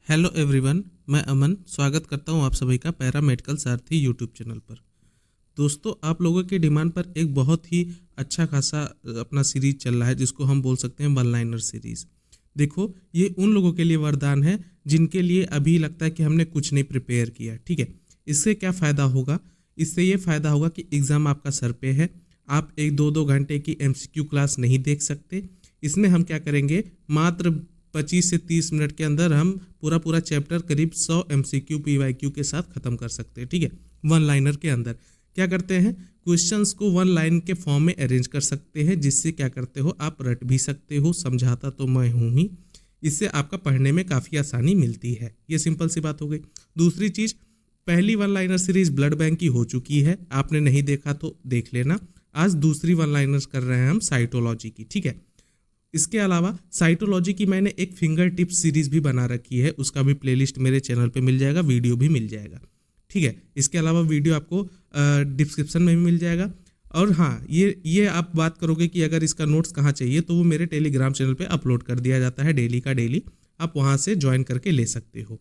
Hello everyone, मैं अमन स्वागत करता हूं आप सभी का पैरा मेडिकल सारथी यूट्यूब चैनल पर। दोस्तों, आप लोगों की डिमांड पर एक बहुत ही अच्छा खासा अपना सीरीज चल रहा है जिसको हम बोल सकते हैं वन लाइनर सीरीज। देखो, ये उन लोगों के लिए वरदान है जिनके लिए अभी लगता है कि हमने कुछ नहीं प्रिपेयर किया। ठीक है, इससे क्या फ़ायदा होगा? इससे ये फ़ायदा होगा कि एग्ज़ाम आपका सर पे है, आप एक दो घंटे की MCQ क्लास नहीं देख सकते। इसमें हम क्या करेंगे, मात्र 25 से 30 मिनट के अंदर हम पूरा चैप्टर करीब 100 MCQ PYQ के साथ ख़त्म कर सकते हैं। ठीक है, वन लाइनर के अंदर क्या करते हैं, क्वेश्चंस को वन लाइन के फॉर्म में अरेंज कर सकते हैं, जिससे क्या करते हो, आप रट भी सकते हो। समझाता तो मैं हूँ ही, इससे आपका पढ़ने में काफ़ी आसानी मिलती है। ये सिंपल सी बात हो गई। दूसरी चीज़, पहली one liner series blood bank की हो चुकी है, आपने नहीं देखा तो देख लेना। आज दूसरी वन लाइनर्स कर रहे हैं हम साइटोलॉजी की। ठीक है, इसके अलावा साइटोलॉजी की मैंने एक फिंगर टिप्स सीरीज भी बना रखी है, उसका भी प्लेलिस्ट मेरे चैनल पे मिल जाएगा, वीडियो भी मिल जाएगा। ठीक है, इसके अलावा वीडियो आपको डिस्क्रिप्शन में भी मिल जाएगा। और हाँ, ये आप बात करोगे कि अगर इसका नोट्स कहाँ चाहिए, तो वो मेरे टेलीग्राम चैनल पे अपलोड कर दिया जाता है डेली का डेली, आप वहाँ से ज्वाइन करके ले सकते हो।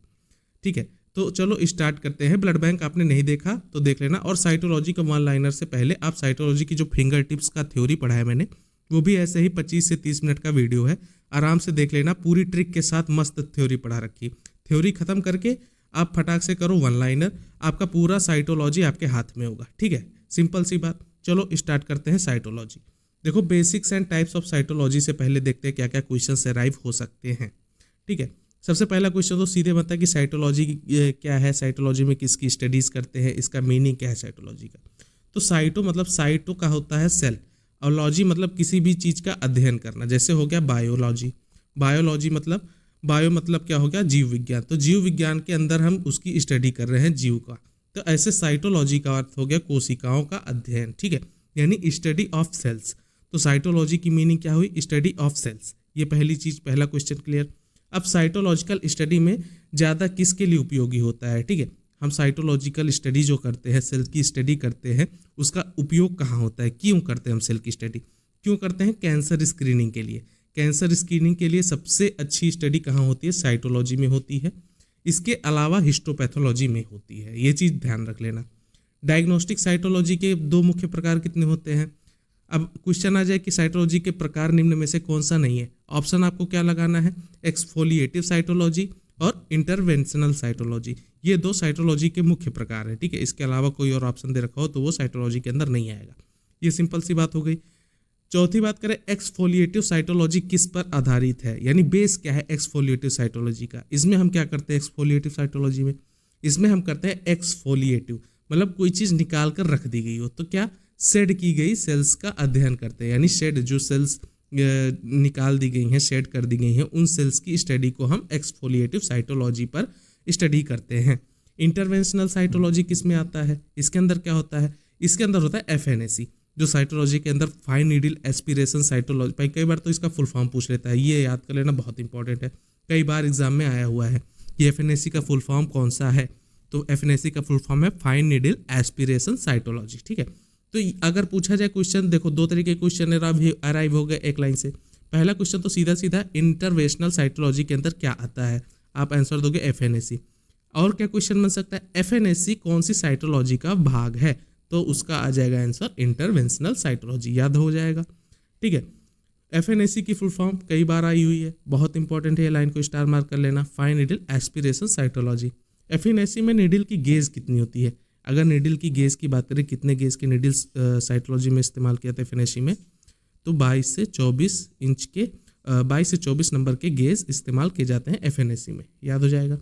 ठीक है, तो चलो स्टार्ट करते हैं। ब्लड बैंक आपने नहीं देखा तो देख लेना। और साइटोलॉजी का वन लाइनर से पहले आप साइटोलॉजी की जो फिंगर टिप्स का थ्योरी पढ़ा है मैंने, वो भी ऐसे ही 25 से 30 मिनट का वीडियो है, आराम से देख लेना। पूरी ट्रिक के साथ मस्त थ्योरी पढ़ा रखी। थ्योरी खत्म करके आप फटाक से करो वन लाइनर, आपका पूरा साइटोलॉजी आपके हाथ में होगा। ठीक है, सिंपल सी बात। चलो स्टार्ट करते हैं साइटोलॉजी। देखो, basics and types of cytology से पहले देखते हैं क्या क्या क्वेश्चन अराइव हो सकते हैं। ठीक है, सबसे पहला क्वेश्चन तो सीधे बनता है कि साइटोलॉजी क्या है, साइटोलॉजी में किसकी स्टडीज करते हैं, इसका मीनिंग क्या है साइटोलॉजी का। तो साइटो मतलब साइटो का होता है सेल, और लॉजी मतलब किसी भी चीज़ का अध्ययन करना। जैसे हो गया बायोलॉजी, बायोलॉजी मतलब बायो मतलब क्या हो गया, जीव विज्ञान। तो जीव विज्ञान के अंदर हम उसकी स्टडी कर रहे हैं, जीव का। तो ऐसे साइटोलॉजी का अर्थ हो गया कोशिकाओं का अध्ययन। ठीक है, यानी स्टडी ऑफ सेल्स। तो साइटोलॉजी की मीनिंग क्या हुई, स्टडी ऑफ सेल्स। ये पहली चीज़, पहला क्वेश्चन क्लियर। अब साइटोलॉजिकल स्टडी में ज़्यादा किसके लिए उपयोगी होता है? ठीक है, हम साइटोलॉजिकल स्टडी जो करते हैं, सेल की स्टडी करते हैं, उसका उपयोग कहाँ होता है, क्यों करते हैं हम सेल की स्टडी, क्यों करते हैं? कैंसर स्क्रीनिंग के लिए। कैंसर स्क्रीनिंग के लिए सबसे अच्छी स्टडी कहाँ होती है? साइटोलॉजी में होती है। इसके अलावा हिस्टोपैथोलॉजी में होती है, ये चीज़ ध्यान रख लेना। डायग्नोस्टिक साइटोलॉजी के दो मुख्य प्रकार कितने होते हैं? अब क्वेश्चन आ जाए कि साइटोलॉजी के प्रकार निम्न में से कौन सा नहीं है, ऑप्शन आपको क्या लगाना है? एक्सफोलिएटिव साइटोलॉजी और इंटरवेंशनल साइटोलॉजी। ये दो साइटोलॉजी के मुख्य प्रकार है। ठीक है, इसके अलावा कोई और ऑप्शन दे रखा हो तो वो साइटोलॉजी के अंदर नहीं आएगा। ये सिंपल सी बात हो गई। चौथी बात करें, एक्सफोलिएटिव साइटोलॉजी किस पर आधारित है, यानी बेस क्या है एक्सफोलिएटिव साइटोलॉजी का। इसमें हम क्या करते हैं एक्सफोलिएटिव साइटोलॉजी में? इसमें हम करते हैं एक्सफोलिएटिव, मतलब कोई चीज़ निकाल कर रख दी गई हो, तो क्या शेड की गई सेल्स का अध्ययन करते हैं। यानी शेड, जो सेल्स निकाल दी गई हैं, शेड कर दी गई हैं, उन सेल्स की स्टडी को हम एक्सफोलिएटिव साइटोलॉजी पर स्टडी करते हैं। इंटरवेंशनल साइटोलॉजी किस में आता है? इसके अंदर क्या होता है? इसके अंदर होता है FNAC, जो साइटोलॉजी के अंदर फाइन नीडल एस्पिरेशन साइटोलॉजी। भाई कई बार तो इसका फुल फॉर्म पूछ लेता है, ये याद कर लेना, बहुत इंपॉर्टेंट है, कई बार एग्जाम में आया हुआ है कि FNAC का फुल फॉर्म कौन सा है। तो FNAC का फुल फॉर्म है फाइन नीडल एस्पिरेशन साइटोलॉजी। ठीक है, तो अगर पूछा जाए क्वेश्चन, देखो दो तरीके के क्वेश्चन अराइव हो गए एक लाइन से। पहला क्वेश्चन तो सीधा सीधा इंटरवेंशनल साइटोलॉजी के अंदर क्या आता है, आप आंसर दोगे FNAC। और क्या क्वेश्चन बन सकता है, FNAC कौन सी साइटोलॉजी का भाग है, तो उसका आ जाएगा आंसर इंटरवेंशनल साइटोलॉजी, याद हो जाएगा। ठीक है, FNAC की फुल फॉर्म कई बार आई हुई है, बहुत इंपॉर्टेंट है, लाइन को स्टार मार्क कर लेना। Fine needle aspiration cytology. FNAC में नीडल की गेज कितनी होती है? अगर नीडल की गेज की बात करें, कितने गेज के नीडल्स साइटोलॉजी में इस्तेमाल किया था FNAC में, तो 22 से 24 इंच के 22 से 24 नंबर के गेज इस्तेमाल किए जाते हैं FNAC में, याद हो जाएगा।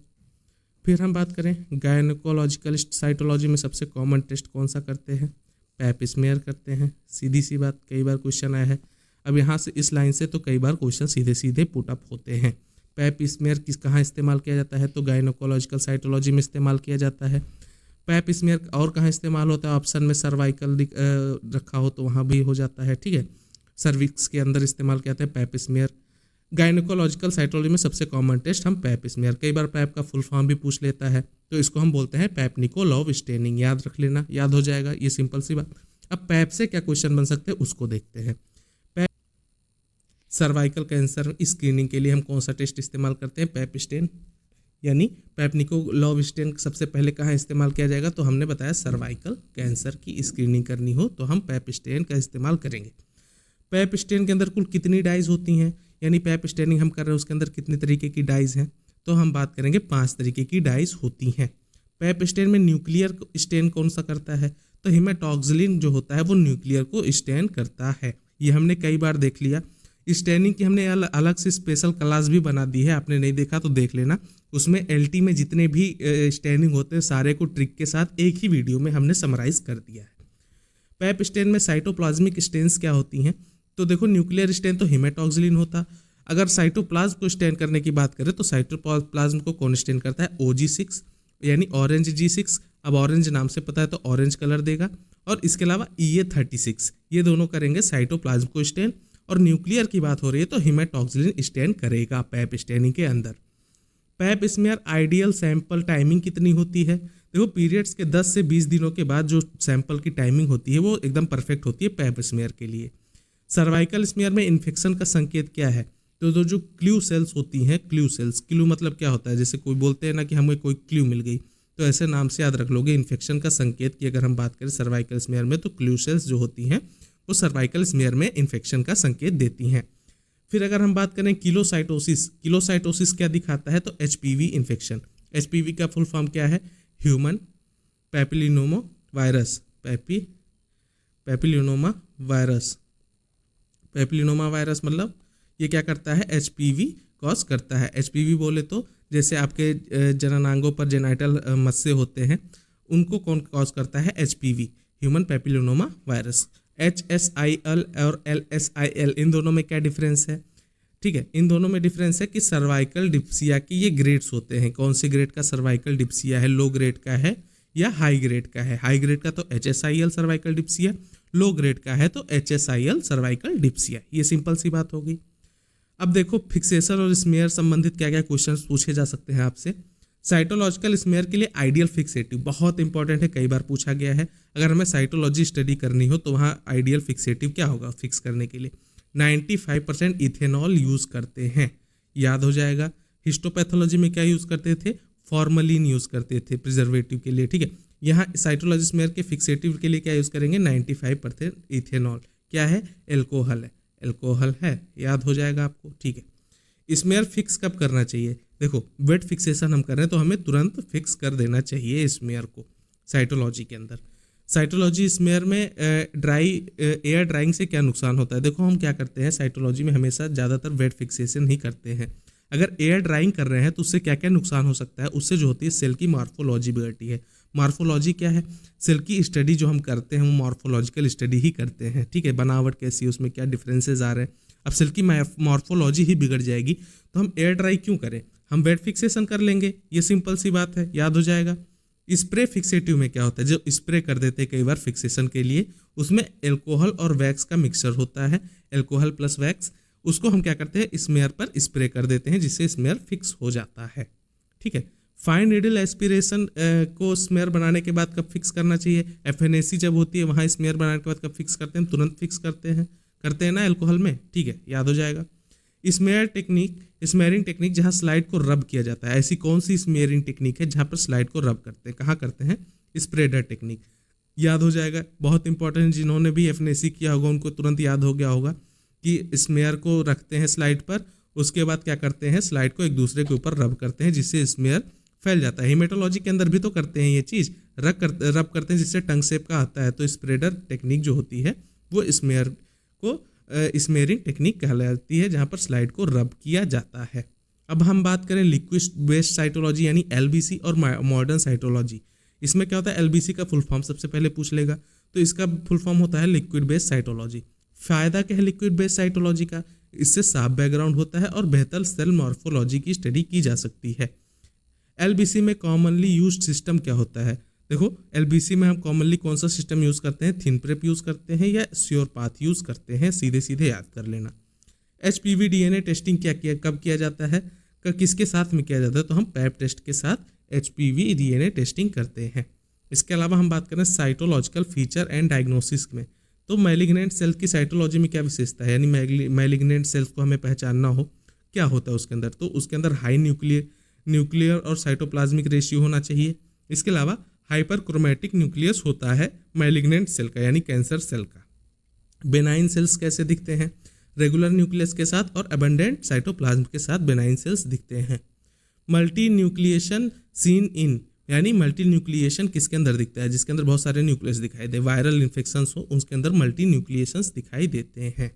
फिर हम बात करें गायनोकोलॉजिकल साइटोलॉजी में सबसे कॉमन टेस्ट कौन सा करते हैं? पैप स्मेयर करते हैं, सीधी सी बात, कई बार क्वेश्चन आया है। अब यहाँ से इस लाइन से तो कई बार क्वेश्चन सीधे सीधे पुट अप होते हैं। पैप स्मेयर कहाँ इस्तेमाल किया जाता है? तो गायनोकोलॉजिकल साइटोलॉजी में इस्तेमाल किया जाता है। पैप स्मेयर और कहाँ इस्तेमाल होता है? ऑप्शन में सर्वाइकल रखा हो तो वहाँ भी हो जाता है। ठीक है, सर्विक्स के अंदर इस्तेमाल किया जाता है पैप स्मेयर। गायनोकोलॉजिकल साइटोलॉजी में सबसे कॉमन टेस्ट हम पैप स्मेयर, कई बार पैप का फुल फॉर्म भी पूछ लेता है, तो इसको हम बोलते हैं पैप निकोलॉव स्टेनिंग, याद रख लेना, याद हो जाएगा, ये सिंपल सी बात। अब पैप से क्या क्वेश्चन बन सकते हैं उसको देखते हैं। पैप सर्वाइकल कैंसर स्क्रीनिंग के लिए हम कौन सा टेस्ट इस्तेमाल करते हैं? पैप स्टेन, यानी पैप निकोलॉव स्टेन सबसे पहले कहाँ इस्तेमाल किया जाएगा, तो हमने बताया सर्वाइकल कैंसर की स्क्रीनिंग करनी हो तो हम पैप स्टेन का इस्तेमाल करेंगे। पैप स्टेन के अंदर कुल कितनी डाइज होती हैं, यानी पैप स्टेनिंग हम कर रहे हैं उसके अंदर कितने तरीके की डाइज हैं, तो हम बात करेंगे 5 तरीके की डाइज होती हैं। पैप स्टेन में न्यूक्लियर स्टेन कौन सा करता है, तो हेमाटोक्सिलिन जो होता है वो न्यूक्लियर को स्टेन करता है। ये हमने कई बार देख लिया। स्टेनिंग की हमने अलग से स्पेशल क्लास भी बना दी है, आपने नहीं देखा तो देख लेना। उसमें एलटी में जितने भी स्टेनिंग होते हैं सारे को ट्रिक के साथ एक ही वीडियो में हमने समराइज कर दिया है। पैप स्टेन में साइटोप्लाज्मिक स्टेन्स क्या होती हैं, तो देखो न्यूक्लियर स्टेन तो हेमाटोक्सिलिन होता। अगर साइटोप्लाज्म को स्टेन करने की बात करें तो साइटोप्लाज्म को कौन स्टेन करता है, OG6 यानी ऑरेंज G6। अब ऑरेंज नाम से पता है तो ऑरेंज कलर देगा। और इसके अलावा EA36, ये दोनों करेंगे साइटोप्लाज्म को स्टेन। और न्यूक्लियर की बात हो रही है तो हेमाटोक्सिलिन स्टेन करेगा पैप स्टेनिंग के अंदर। Pap smear ideal sample timing कितनी होती है, देखो पीरियड्स के 10 से 20 दिनों के बाद जो सैंपल की टाइमिंग होती है वो एकदम परफेक्ट होती है पैप स्मेयर के लिए। सर्वाइकल स्मेयर में इन्फेक्शन का संकेत क्या है, तो जो क्ल्यू सेल्स होती हैं, क्ल्यू सेल्स, क्ल्यू मतलब क्या होता है, जैसे कोई बोलते हैं ना कि हमें कोई क्ल्यू मिल गई, तो ऐसे नाम से याद रख लोगे। इन्फेक्शन का संकेत की अगर हम बात करें सर्वाइकल स्मेयर में तो क्ल्यू सेल्स जो होती हैं वो सर्वाइकल स्मेयर में इन्फेक्शन का संकेत देती हैं। फिर अगर हम बात करें किलोसाइटोसिस, किलोसाइटोसिस क्या दिखाता है, तो HPV इन्फेक्शन। HPV का फुल फॉर्म क्या है, ह्यूमन पैपिलिनोमा वायरस, पैपिलिनोमा वायरस। पैपिलिनोमा वायरस मतलब ये क्या करता है, HPV कॉज करता है। HPV बोले तो जैसे आपके जननांगों पर जेनाइटल मस्से होते हैं उनको कौन कॉज करता है, HPV, ह्यूमन पैपिलिनोमा वायरस। HSIL और LSIL इन दोनों में क्या डिफरेंस है, ठीक है, इन दोनों में डिफरेंस है कि सर्वाइकल डिप्सिया की ये ग्रेड्स होते हैं। कौन से ग्रेड का सर्वाइकल डिप्सिया है, लो ग्रेड का है या हाई ग्रेड का है। हाई ग्रेड का तो HSIL सर्वाइकल डिप्सिया, लो ग्रेड का है तो HSIL सर्वाइकल डिप्सिया। ये सिंपल सी बात होगी। अब देखो फिक्सेशन और स्मेयर संबंधित क्या क्या क्वेश्चंस पूछे जा सकते हैं आपसे। साइटोलॉजिकल स्मेयर के लिए आइडियल फिक्सेटिव बहुत इंपॉर्टेंट है, कई बार पूछा गया है। अगर हमें साइटोलॉजी स्टडी करनी हो तो वहाँ आइडियल फिक्सेटिव क्या होगा फिक्स करने के लिए, 95% इथेनॉल यूज़ करते हैं, याद हो जाएगा। हिस्टोपैथोलॉजी में क्या यूज़ करते थे, फॉर्मलिन यूज़ करते थे प्रिजर्वेटिव के लिए, ठीक है। यहाँ साइटोलॉजी स्मेयर के फिक्सेटिव के लिए क्या यूज़ करेंगे, 95% इथेनॉल। क्या है, एल्कोहल है, एल्कोहल है, याद हो जाएगा आपको, ठीक है। स्मेयर फिक्स कब करना चाहिए, देखो वेट फिक्सेशन हम कर रहे हैं तो हमें तुरंत फिक्स कर देना चाहिए स्मेयर को साइटोलॉजी के अंदर। साइटोलॉजी स्मेयर में एयर ड्राइंग से क्या नुकसान होता है, देखो हम क्या करते हैं साइटोलॉजी में हमेशा ज़्यादातर वेट फिक्सेशन ही करते हैं। अगर एयर ड्राइंग कर रहे हैं तो उससे क्या क्या नुकसान हो सकता है, उससे जो होती है सेल की मॉर्फोलॉजी बिगड़ती है। मॉर्फोलॉजी क्या है, सेल की स्टडी जो हम करते हैं वो मॉर्फोलॉजिकल स्टडी ही करते हैं, ठीक है। बनावट कैसी है, उसमें क्या डिफरेंसेस आ रहे हैं, अब सेल की मॉर्फोलॉजी ही बिगड़ जाएगी तो हम एयर ड्राई क्यों करें, हम वेट फिक्सेशन कर लेंगे, ये सिंपल सी बात है, याद हो जाएगा। स्प्रे फिक्सेटिव में क्या होता है, जो स्प्रे कर देते हैं कई बार फिक्सेशन के लिए, उसमें एल्कोहल और वैक्स का मिक्सचर होता है, एल्कोहल प्लस वैक्स, उसको हम क्या करते हैं स्मेयर पर स्प्रे कर देते हैं जिससे स्मेयर फिक्स हो जाता है, ठीक है। फाइन नीडल एस्पिरेशन को स्मेयर बनाने के बाद कब फिक्स करना चाहिए, FNAC जब होती है वहाँ स्मेयर बनाने के बाद कब फिक्स करते हैं, तुरंत फिक्स करते हैं ना एल्कोहल में, ठीक है, याद हो जाएगा। स्मेयरिंग टेक्निक जहाँ स्लाइड को रब किया जाता है, ऐसी कौन सी स्मेयरिंग टेक्निक है जहाँ पर स्लाइड को रब करते हैं, कहाँ करते हैं, स्प्रेडर टेक्निक, याद हो जाएगा। बहुत इंपॉर्टेंट, जिन्होंने भी FNAC किया होगा उनको तुरंत याद हो गया होगा कि स्मेयर को रखते हैं स्लाइड पर, उसके बाद क्या करते हैं स्लाइड को एक दूसरे के ऊपर रब करते हैं जिससे स्मेयर फैल जाता है। हेमेटोलॉजी के अंदर भी तो करते हैं ये चीज़, रब करते हैं जिससे टंग शेप का आता है, तो स्प्रेडर टेक्निक जो होती है वो स्मेयर को स्मेयरिंग टेक्निक कहलाती है जहाँ पर स्लाइड को रब किया जाता है। अब हम बात करें लिक्विड बेस्ड साइटोलॉजी यानी LBC और मॉडर्न साइटोलॉजी। इसमें क्या होता है, LBC का फुल फॉर्म सबसे पहले पूछ लेगा, तो इसका फुल फॉर्म होता है लिक्विड बेस्ड साइटोलॉजी। फायदा क्या है लिक्विड बेस्ड साइटोलॉजी का, इससे साफ बैकग्राउंड होता है और बेहतर सेल मॉर्फोलॉजी की स्टडी की जा सकती है। LBC में कॉमनली यूज्ड सिस्टम क्या होता है, देखो LBC में हम कॉमनली कौन सा सिस्टम यूज़ करते हैं, थिन प्रेप यूज़ करते हैं या श्योर पाथ यूज़ करते हैं, सीधे सीधे याद कर लेना। HPV DNA टेस्टिंग कब किया जाता है, किसके साथ में किया जाता है, तो हम पैप टेस्ट के साथ HPV DNA टेस्टिंग करते हैं। इसके अलावा हम बात करें साइटोलॉजिकल फीचर एंड डायग्नोसिस में, तो मैलिग्नेंट सेल की साइटोलॉजी में क्या विशेषता है, यानी मैलिग्नेंट सेल्स को हमें पहचानना हो क्या होता है उसके अंदर, तो उसके अंदर हाई न्यूक्लियर और साइटोप्लाज्मिक रेशियो होना चाहिए। इसके अलावा हाइपरक्रोमैटिक न्यूक्लियस होता है मैलिग्नेंट सेल का यानी कैंसर सेल का। बेनाइन सेल्स कैसे दिखते हैं? रेगुलर न्यूक्लियस के साथ और अबंडेंट साइटोप्लाज्म के साथ बेनाइन सेल्स दिखते हैं। मल्टी न्यूक्लिएशन सीन इन यानी मल्टी न्यूक्लिएशन किसके अंदर दिखता है? जिसके अंदर बहुत सारे न्यूक्लियस दिखाई दे, वायरल इन्फेक्शंस हो उसके अंदर मल्टी न्यूक्लिएशंस दिखाई देते हैं।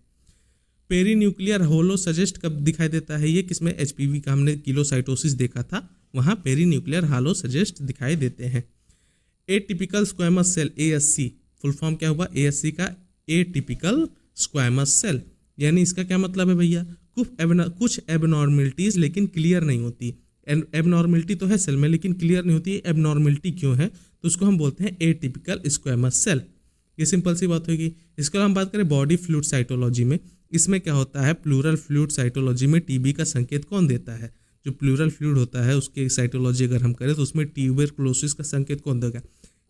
पेरी न्यूक्लियर होलो सजेस्ट कब दिखाई देता है? ये किसमें? एचपीवी का हमने किलोसाइटोसिस देखा था, वहाँ पेरी न्यूक्लियर हालो सजेस्ट दिखाई देते हैं। Atypical squamous cell ASC full form क्या हुआ? ASC का ए टिपिकल स्क्वैमस सेल, यानी इसका क्या मतलब है भैया? कुछ एबनॉर्मलिटीज लेकिन क्लियर नहीं होती। एबनॉर्मलिटी तो है सेल में लेकिन क्लियर नहीं होती। एबनॉर्मलिटी क्यों है? तो उसको हम बोलते हैं ए टिपिकल स्क्वैमस सेल। ये सिंपल सी बात होगी। इसके अलावा हम बात करें बॉडी फ्लूइड साइटोलॉजी में, इसमें क्या होता है? प्लूरल फ्लूइड साइटोलॉजी में टीबी का संकेत कौन देता है? जो प्लूरल फ्लूइड होता है उसके साइटोलॉजी अगर हम करें तो उसमें ट्यूबरकुलोसिस का संकेत कौन देगा?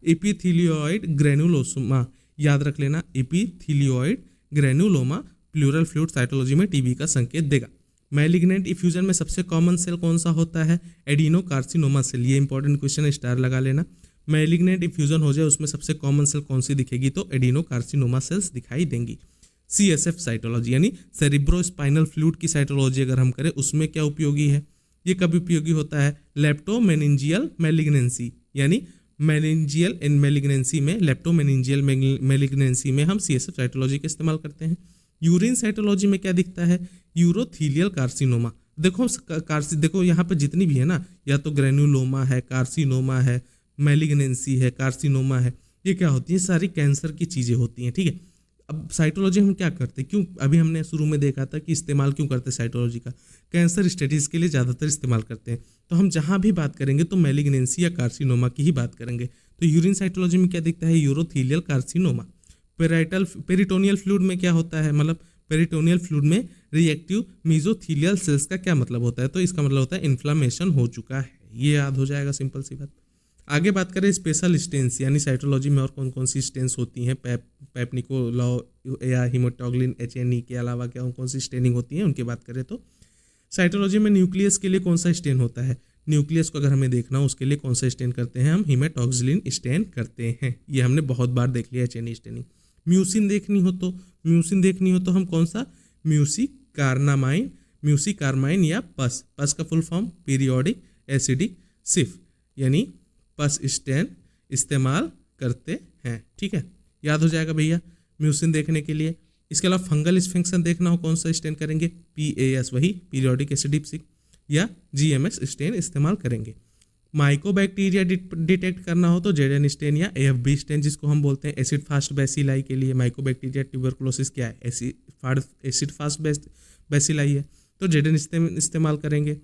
एपिथेलियोइड ग्रेनुलोमा, याद रख लेना, एपिथेलियोइड ग्रेनुलोमा प्लूरल फ्लूइड साइटोलॉजी में टीबी का संकेत देगा। मैलिग्नेंट इफ्यूजन में सबसे कॉमन सेल कौन सा होता है? Adenocarcinoma cell. ये इंपॉर्टेंट क्वेश्चन है, स्टार लगा लेना। मैलिग्नेंट इफ्यूजन हो जाए उसमें सबसे कॉमन सेल कौन सी दिखेगी? तो एडिनोकार्सिनोमा सेल्स दिखाई देंगी। CSF साइटोलॉजी यानी सेरिब्रोस्पाइनल फ्लूइड की साइटोलॉजी अगर हम करें उसमें क्या उपयोगी है? ये कब उपयोगी होता है? लेप्टोमेनिंजियल मैलिग्नेंसी यानी मेनिंजियल इन मैलिग्नेंसी में, लेप्टोमेनिंजियल मैलिग्नेंसी में हम CSF साइटोलॉजी का इस्तेमाल करते हैं। यूरिन साइटोलॉजी में क्या दिखता है? यूरोथीलियल कार्सिनोमा। देखो यहाँ पे जितनी भी है ना, या तो ग्रेनुलोमा है, कार्सिनोमा है, मैलिग्नेंसी है, कार्सिनोमा है, ये क्या होती है? सारी कैंसर की चीज़ें होती हैं, ठीक है। अब साइटोलॉजी हम क्या करते हैं? क्यों अभी हमने शुरू में देखा था कि इस्तेमाल क्यों करते हैं साइटोलॉजी का? कैंसर स्टडीज के लिए ज़्यादातर इस्तेमाल करते हैं। तो हम जहाँ भी बात करेंगे तो मैलिग्नेंसी या कार्सिनोमा की ही बात करेंगे। तो यूरिन साइटोलॉजी में क्या दिखता है? यूरोथीलियल कार्सिनोमा। पेरिटोनियल फ्लूइड में क्या होता है? मतलब पेरिटोनियल फ्लूइड में रिएक्टिव मीजोथीलियल सेल्स का क्या मतलब होता है? तो इसका मतलब होता है इन्फ्लामेशन हो चुका है। ये याद हो जाएगा, सिंपल सी बात। आगे बात करें स्पेशल स्टेन्स यानी साइटोलॉजी में और कौन कौन सी स्टेन्स होती हैं? पेपनिकोलाउ या हिमोटोग्लिन HNE के अलावा क्या कौन सी स्टेनिंग होती है उनकी बात करें तो साइटोलॉजी में न्यूक्लियस के लिए कौन सा स्टेन होता है? न्यूक्लियस को अगर हमें देखना हो उसके लिए कौन सा स्टेन करते हैं? हम हिमेटोक्सिलिन स्टेन करते हैं। ये हमने बहुत बार देख लिया HNE स्टेनिंग। म्यूसिन देखनी हो तो हम कौन सा? म्यूसिकार्माइन या पस का फुल फॉर्म पीरियोडिक एसिडिक सिफ यानी पस स्टेन इस्तेमाल करते हैं, ठीक है। याद हो जाएगा भैया म्यूसिन देखने के लिए। इसके अलावा फंगल स्फिंक्शन देखना हो कौन सा स्टेन करेंगे? PAS वही पीरियोडिक एसिडिक सिफ या GMX स्टेन इस्तेमाल करेंगे। माइकोबैक्टीरिया डिटेक्ट करना हो तो जेडन स्टेन या AFB स्टेन जिसको हम बोलते हैं एसिड फास्ट बैसिलाई के लिए। माइकोबैक्टीरिया ट्यूबरकुलोसिस क्या है? एसिड फास्ट बैसिलाई है, तो जेडन स्टेन इस्तेमाल करेंगे।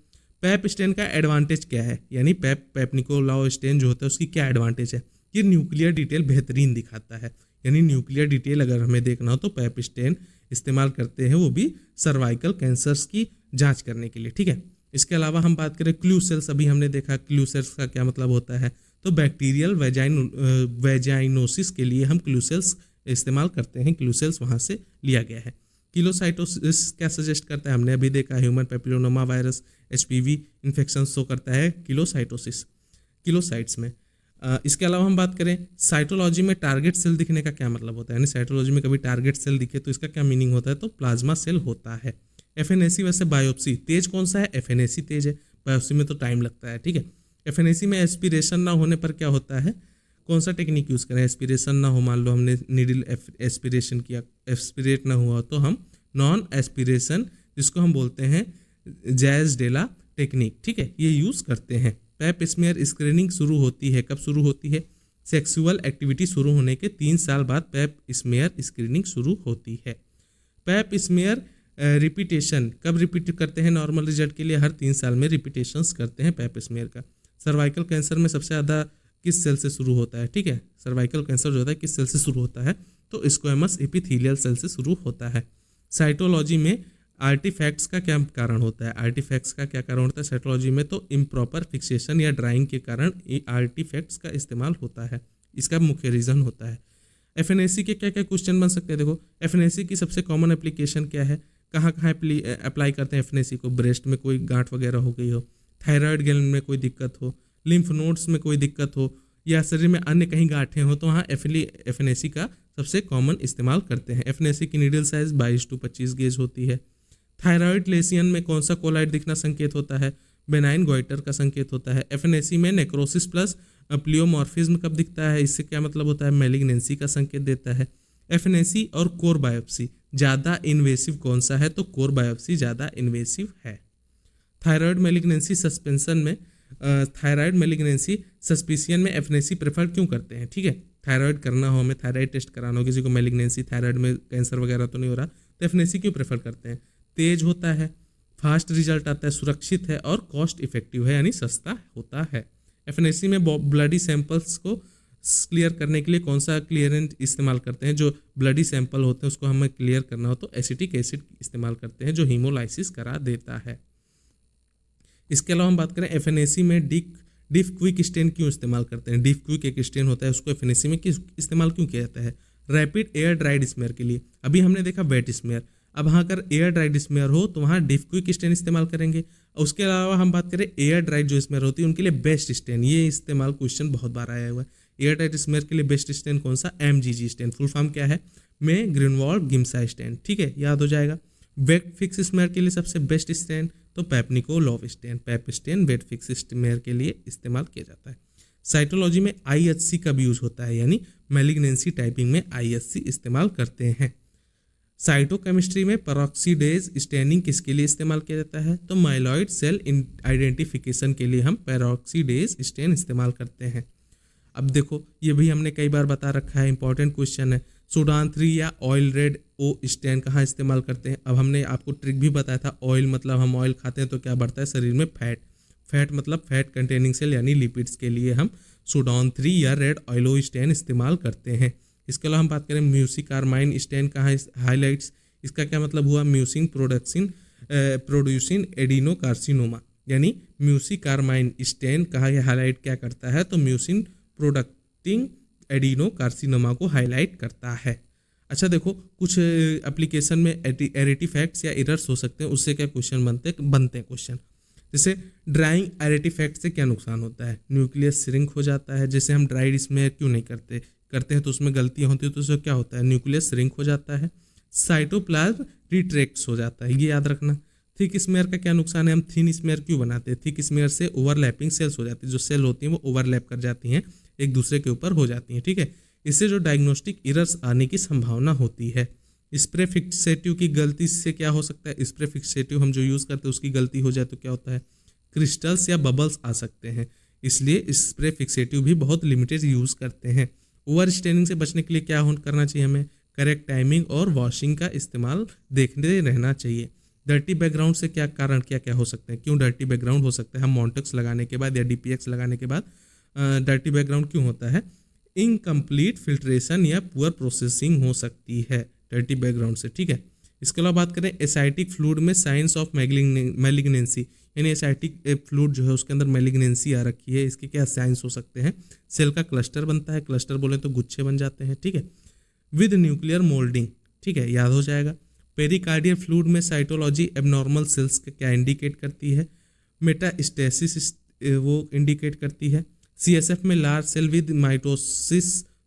पैप स्टेन का एडवांटेज क्या है? यानी पेपनिकोलाउ स्टेन जो होता है उसकी क्या एडवांटेज है? ये न्यूक्लियर डिटेल बेहतरीन दिखाता है, यानी न्यूक्लियर डिटेल अगर हमें देखना हो तो पैप स्टेन इस्तेमाल करते हैं, वो भी सर्वाइकल कैंसर्स की जांच करने के लिए, ठीक है। इसके अलावा हम बात करें क्लू सेल्स, अभी हमने देखा क्लू सेल्स का क्या मतलब होता है, तो बैक्टीरियल वेजाइनोसिस के लिए हम क्लू सेल्स इस्तेमाल करते हैं। क्लू सेल्स वहाँ से लिया गया है। किलोसाइटोसिस क्या सजेस्ट करता है? हमने अभी देखा human papilloma virus HPV infection show करता है किलोसाइट्स में। इसके अलावा हम बात करें साइटोलॉजी में टारगेट सेल दिखने का क्या मतलब होता है, यानी साइटोलॉजी में कभी टारगेट सेल दिखे तो इसका क्या मीनिंग होता है? तो प्लाज्मा सेल होता है। FNAC वैसे बायोप्सी तेज कौन सा है? FNAC तेज है, बायोप्सी में तो टाइम लगता है, ठीक है। FNAC में एस्पिरेशन ना होने पर क्या होता है? कौन सा टेक्निक यूज़ करें? एस्पिरेशन ना हो, मान लो हमने नीडल एस्पिरेशन किया, एस्पिरेट ना हुआ तो हम नॉन एस्पिरेशन जिसको हम बोलते हैं जैज डेला टेक्निक, ठीक है, ये यूज़ करते हैं। पैप स्मेयर स्क्रीनिंग शुरू होती है, कब शुरू होती है? सेक्सुअल एक्टिविटी शुरू होने के 3 साल बाद पैप स्मेयर स्क्रीनिंग शुरू होती है। पैप स्मेयर रिपीटेशन कब रिपीट करते हैं? नॉर्मल रिजल्ट के लिए हर 3 साल में रिपीटेशंस करते हैं पैप स्मेयर का। सर्वाइकल कैंसर में सबसे ज़्यादा किस सेल से शुरू होता है? ठीक है, सर्वाइकल कैंसर जो होता है किस सेल से शुरू होता है? तो स्क्वैमस एपिथेलियल सेल से शुरू होता है। साइटोलॉजी में आर्टिफैक्ट्स का क्या कारण होता है? आर्टिफैक्ट्स का क्या कारण होता है साइटोलॉजी में? तो इम्प्रॉपर फिक्सेशन या ड्राइंग के कारण आर्टिफैक्ट्स का इस्तेमाल होता है, इसका मुख्य रीज़न होता है। FNAC के क्या क्या क्वेश्चन बन सकते हैं? देखो FNAC की सबसे कॉमन एप्लीकेशन क्या है, कहाँ कहाँ अप्लाई करते हैं FNAC को? ब्रेस्ट में कोई गांठ वगैरह हो गई हो, थायराइड ग्लैंड में कोई दिक्कत हो, लिम्फ नोड्स में कोई दिक्कत हो, या शरीर में अन्य कहीं गांठें हो, तो वहाँ एफएनएसी का सबसे कॉमन इस्तेमाल करते हैं। एफएनएसी की नीडल साइज 22 to 25 गेज होती है। थायराइड लेसियन में कौन सा कोलाइट दिखना संकेत होता है? बेनाइन गोइटर का संकेत होता है। एफएनएसी में नेक्रोसिस प्लस प्लियोमॉर्फिज्म कब दिखता है? इससे क्या मतलब होता है? मैलिग्नेंसी का संकेत देता है। एफएनएसी और कोर बायोप्सी ज़्यादा इन्वेसिव कौन सा है? तो कोर बायोप्सी ज़्यादा इन्वेसिव है। थायराइड मैलिग्नेंसी सस्पेंशन में थायराइड मैलिग्नेंसी सस्पिशियन में एफएनएसी प्रेफर क्यों करते हैं? ठीक है, थायराइड करना हो, हमें थायराइड टेस्ट कराना हो, किसी को मैलिग्नेंसी थायराइड में कैंसर वगैरह तो नहीं हो रहा, तो एफएनएसी क्यों प्रेफर करते हैं? तेज होता है, फास्ट रिजल्ट आता है, सुरक्षित है और कॉस्ट इफेक्टिव है, यानी सस्ता होता है। एफएनएसी में ब्लडी सैंपल्स को क्लियर करने के लिए कौन सा क्लियरेंट इस्तेमाल करते हैं? जो ब्लडी सैंपल होते हैं उसको हमें क्लियर करना हो तो एसिटिक एसिड इस्तेमाल करते हैं, जो हीमोलाइसिस करा देता है। इसके अलावा हम बात करें एफएनएसी में डिफ क्विक स्टेन क्यों इस्तेमाल करते हैं? डिफ क्विक एक स्टेन होता है, उसको एफएनएसी में किस इस्तेमाल क्यों किया जाता है? रैपिड एयर ड्राइड स्मेयर के लिए। अभी हमने देखा वेट स्मेयर, अब वहाँ अगर एयर ड्राइड स्मेयर हो तो वहाँ डिफ क्विक स्टेन इस्तेमाल करेंगे। उसके अलावा हम बात करें एयर ड्राइड जो स्मेयर होती है उनके लिए बेस्ट स्टेन, ये इस्तेमाल क्वेश्चन बहुत बार आया हुआ है। एयर ड्राइड स्मेयर के लिए बेस्ट स्टेन कौन सा? एमजीजी स्टेन, फुल फॉर्म क्या है? में ग्रीनवॉल्ड गिम्सा स्टेन, ठीक है, याद हो जाएगा। वेट फिक्स स्मेयर के लिए सबसे बेस्ट स्टेन तो पेप्निकोलॉव स्टेन, पेप स्टेन वेट फिक्स स्मेयर के लिए इस्तेमाल किया जाता है। साइटोलॉजी में आईएचसी कब यूज होता है? यानी मैलिग्नेंसी टाइपिंग में आईएचसी इस्तेमाल करते हैं। साइटोकेमिस्ट्री में पेरोक्सीडेज स्टेनिंग किसके लिए इस्तेमाल किया जाता है? तो माइलॉइड सेल आइडेंटिफिकेशन के लिए हम पेरोक्सीडेज स्टेन इस्तेमाल करते हैं। अब देखो, ये भी हमने कई बार बता रखा है, इंपॉर्टेंट क्वेश्चन है। सूडान 3 या ऑयल रेड ओ स्टेन कहाँ इस्तेमाल करते हैं? अब हमने आपको ट्रिक भी बताया था, ऑयल मतलब हम ऑयल खाते हैं तो क्या बढ़ता है शरीर में? फैट। फैट मतलब फैट कंटेनिंग सेल यानी लिपिड्स के लिए हम सूडान 3 या रेड ऑयलो स्टेन इस्तेमाल करते हैं। इसके अलावा हम बात करें म्यूसिकार्माइन स्टेन कहाँ हाईलाइट्स, इसका क्या मतलब हुआ? म्यूसिन प्रोड्यूसिंग एडिनोकार्सिनोमा, यानी म्यूसिकार्माइन स्टेन कहाँ हाईलाइट क्या करता है? तो म्यूसिन प्रोडक्टिंग एडिनोकार्सिनोमा को हाईलाइट करता है। अच्छा देखो, कुछ एप्लीकेशन में एरेटिफैक्ट्स या एरर्स हो सकते हैं, उससे क्या क्वेश्चन बनते हैं क्वेश्चन। जैसे ड्राइंग एरेटिफैक्ट से क्या नुकसान होता है? न्यूक्लियस श्रिंक हो जाता है। जैसे हम ड्राइड स्मेयर क्यों नहीं करते हैं तो उसमें गलतियां होती है, तो उससे क्या होता है? न्यूक्लियस श्रिंक हो जाता है, साइटोप्लाज्म रिट्रैक्ट्स हो जाता है, ये याद रखना। थिक स्मेयर का क्या नुकसान है? हम थिन स्मेयर क्यों बनाते हैं? थिक स्मेयर से ओवरलैपिंग सेल्स हो जाती है, जो सेल होती हैं वो ओवरलैप कर जाती हैं, एक दूसरे के ऊपर हो जाती हैं, ठीक है। इससे जो डायग्नोस्टिक एरर्स आने की संभावना होती है। स्प्रे फिक्सेटिव की गलती से क्या हो सकता है? स्प्रे फिक्सेटिव हम जो यूज़ करते हैं उसकी गलती हो जाए तो क्या होता है? क्रिस्टल्स या बबल्स आ सकते हैं, इसलिए स्प्रे फिक्सेटिव भी बहुत लिमिटेड यूज़ करते हैं। ओवर स्टेनिंग से बचने के लिए क्या करना चाहिए हमें? करेक्ट टाइमिंग और वॉशिंग का इस्तेमाल देखते रहना चाहिए। डर्टी बैकग्राउंड से क्या कारण क्या हो सकते हैं? क्यों डर्टी बैकग्राउंड हो सकता है? हम मॉन्टेक्स लगाने के बाद या डीपीएक्स लगाने के बाद डर्टी बैकग्राउंड क्यों होता है? इनकम्प्लीट फिल्ट्रेशन या पुअर प्रोसेसिंग हो सकती है डर्टी बैकग्राउंड से, ठीक है। इसके अलावा बात करें एसाइटिक फ्लूइड में साइंस ऑफ मैलिग्नेंसी, यानी एसाइटिक फ्लूइड जो है उसके अंदर मैलिग्नेंसी आ रखी है, इसके क्या साइंस हो सकते हैं? सेल का क्लस्टर बनता है, क्लस्टर बोले तो गुच्छे बन जाते हैं, ठीक है, विद न्यूक्लियर मोल्डिंग, ठीक है, याद हो जाएगा। पेरिकार्डियल फ्लूइड में साइटोलॉजी एबनॉर्मल सेल्स का क्या इंडिकेट करती है? मेटास्टेसिस वो इंडिकेट करती है। सीएसएफ में large cell with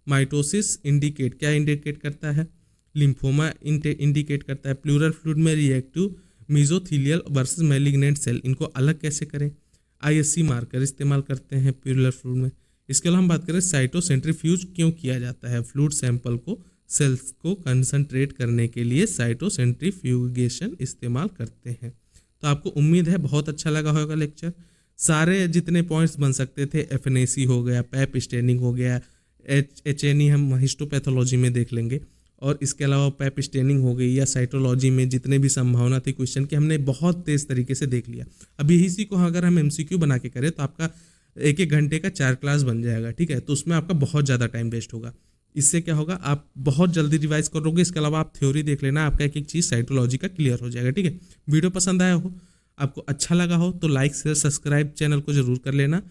mitosis indicate क्या इंडिकेट करता है? लिम्फोमा इंडिकेट करता है। प्लूरल फ्लूइड में reactive mesothelial versus malignant cell, इनको अलग कैसे करें? आईएससी मार्कर इस्तेमाल करते हैं प्लूरल फ्लूइड में। इसके अलावा हम बात करें साइटोसेंट्रीफ्यूज क्यों किया जाता है? फ्लूइड सैंपल को सेल्स को कंसंट्रेट करने के लिए साइटोसेंट्रीफ्यूगेशन इस्तेमाल करते हैं। तो आपको उम्मीद है बहुत अच्छा लगा होगा लेक्चर। सारे जितने पॉइंट्स बन सकते थे, एफएनएसी हो गया, पैप स्टेनिंग हो गया, एचएनई हम हिस्टोपैथोलॉजी में देख लेंगे, और इसके अलावा पैप स्टेनिंग हो गई या साइटोलॉजी में जितने भी संभावना थी क्वेश्चन की हमने बहुत तेज़ तरीके से देख लिया। अब इसी को अगर हम एमसीक्यू बना के करें तो आपका 1-1 घंटे का 4 क्लास बन जाएगा, ठीक है। तो उसमें आपका बहुत ज़्यादा टाइम वेस्ट होगा। इससे क्या होगा, आप बहुत जल्दी रिवाइज करोगे। इसके अलावा आप थ्योरी देख लेना, आपका एक चीज़ साइटोलॉजी का क्लियर हो जाएगा, ठीक है। वीडियो पसंद आया हो, आपको अच्छा लगा हो तो लाइक शेयर सब्सक्राइब चैनल को जरूर कर लेना।